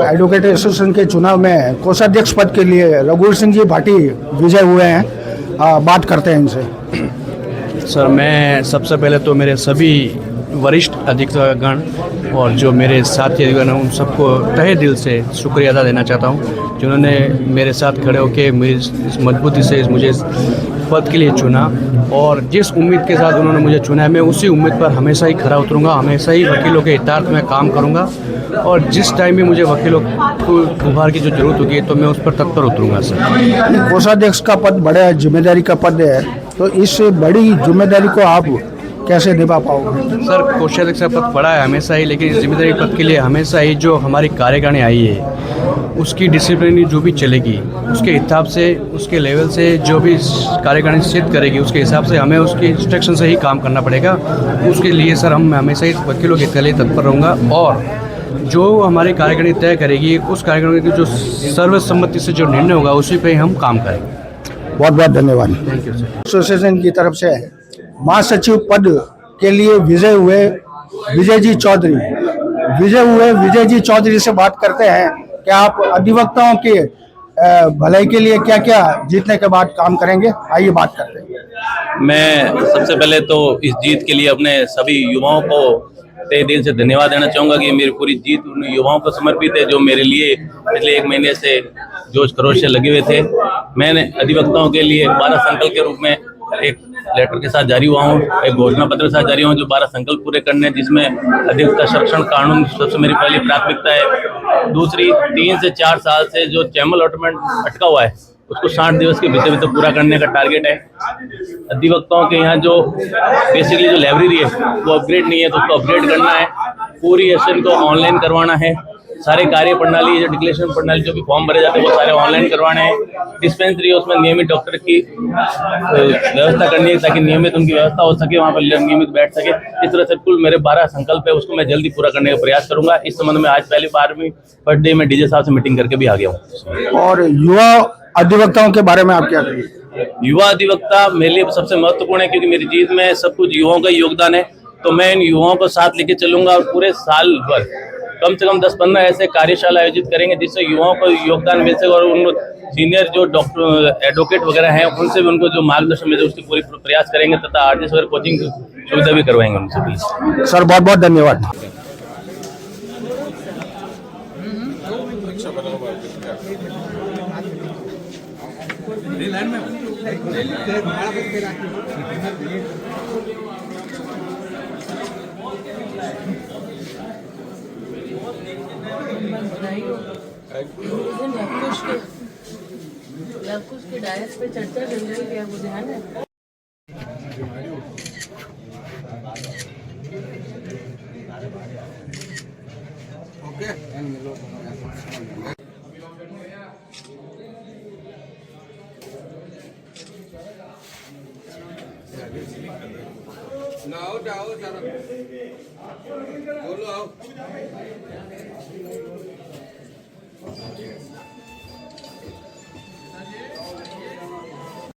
Advocate association के चुनाव में कोषाध्यक्ष पद के लिए रघुवीर सिंह जी भाटी विजय हुए हैं। बात करते हैं इनसे। सर, मैं सबसे पहले तो मेरे सभी वरिष्ठ अधिकारीगण और जो मेरे साथी अधिकारीगण हैं उन सबको तहे दिल से शुक्रिया अदा देना चाहता हूं, जिन्होंने मेरे साथ खड़े होकर मेरी इस मजबूती से मुझे पद के लिए चुना। और जिस उम्मीद के साथ उन्होंने मुझे चुना है, मैं उसी उम्मीद पर हमेशा ही खरा उतरूंगा, हमेशा ही वकीलों के हितार्थ में काम करूंगा। और जिस टाइम भी मुझे वकीलों को उभार की जो जरूरत होगी तो मैं उस पर तत्पर उतरूंगा। सर, कोषाध्यक्ष का पद बड़ा जिम्मेदारी का पद है, तो इस बड़ी जिम्मेदारी को आप कैसे निभा पाओगे? सर, कोषाध्यक्ष का पद बड़ा है हमेशा ही, लेकिन इस जिम्मेदारी पद के लिए हमेशा ही जो हमारी कार्यकारिणी आई है उसकी डिसिप्लिन जो भी चलेगी, उसके हिसाब से, उसके लेवल से जो भी कार्यकारिणी सिद्ध करेगी उसके हिसाब से हमें उसके इंस्ट्रक्शन से ही काम करना पड़ेगा। उसके लिए सर हम हमेशा ही वकीलों के लिए तत्पर रहूँगा और जो हमारी कार्यकारिणी तय करेगी उस कार्यकारिणी की जो सर्वसम्मति से जो निर्णय होगा उसी पे हम काम करेंगे। बहुत बहुत धन्यवाद। Thank you sir. एसोसिएशन की तरफ से महासचिव पद के लिए विजय हुए विजय जी चौधरी से बात करते हैं कि आप अधिवक्ताओं के भलाई के लिए क्या क्या जीतने के बाद काम करेंगे। आइए बात करते हैं। मैं सबसे पहले तो इस जीत के लिए अपने सभी युवाओं को तहे दिल से धन्यवाद देना चाहूँगा कि मेरी पूरी जीत उन युवाओं को समर्पित है जो मेरे लिए पिछले 1 महीने से जोश खरोश से लगे हुए थे। मैंने अधिवक्ताओं के लिए 12 संकल्प के रूप में एक लेटर के साथ जारी हुआ हूँ, एक घोषणा पत्र के साथ जारी हुआ हूँ जो 12 संकल्प पूरे करने हैं, जिसमें अधिवक्ता संरक्षण कानून सबसे मेरी पहली प्राथमिकता है। दूसरी, 3 से 4 साल से जो चैम्बर अलॉटमेंट अटका हुआ है उसको 60 दिवस के भीतर पूरा करने का टारगेट है। अधिवक्ताओं के यहाँ जो बेसिकली जो लाइब्रेरी है वो अपग्रेड नहीं है तो उसको अपग्रेड करना है। पूरी एसेशन को ऑनलाइन करवाना है। सारे कार्य प्रणाली, जो डिक्लेरेशन प्रणाली, जो भी फॉर्म भरे जाते हैं वो सारे ऑनलाइन करवाने हैं। डिस्पेंसरी है उसमें नियमित डॉक्टर की व्यवस्था करनी है ताकि नियमित उनकी व्यवस्था हो सके, वहाँ पर नियमित बैठ सके। इस तरह से कुल मेरे 12 संकल्प है, उसको मैं जल्दी पूरा करने का प्रयास करूंगा। इस संबंध में आज पहली बार भी फर्स्ट डे में डीजे साहब से मीटिंग करके भी आ गया हूँ। और युवा अधिवक्ताओं के बारे में आप क्या कहेंगे? युवा अधिवक्ता मेरे लिए सबसे महत्वपूर्ण है क्योंकि मेरी जीत में सब कुछ युवाओं का योगदान है। तो मैं इन युवाओं को साथ लेके चलूंगा और पूरे साल भर कम से कम 10-15 ऐसे कार्यशाला आयोजित करेंगे जिससे युवाओं को योगदान मिल सके और उन सीनियर जो डॉक्टर एडवोकेट वगैरह हैं उनसे भी उनको जो मार्गदर्शन मिले उसकी पूरी प्रयास करेंगे तथा आरजीएस वगैरह कोचिंग सुविधा भी करवाएंगे उनसे। सर, बहुत बहुत धन्यवाद। लवकुश के डायस पे चर्चा चल रही है, वो ध्यान है।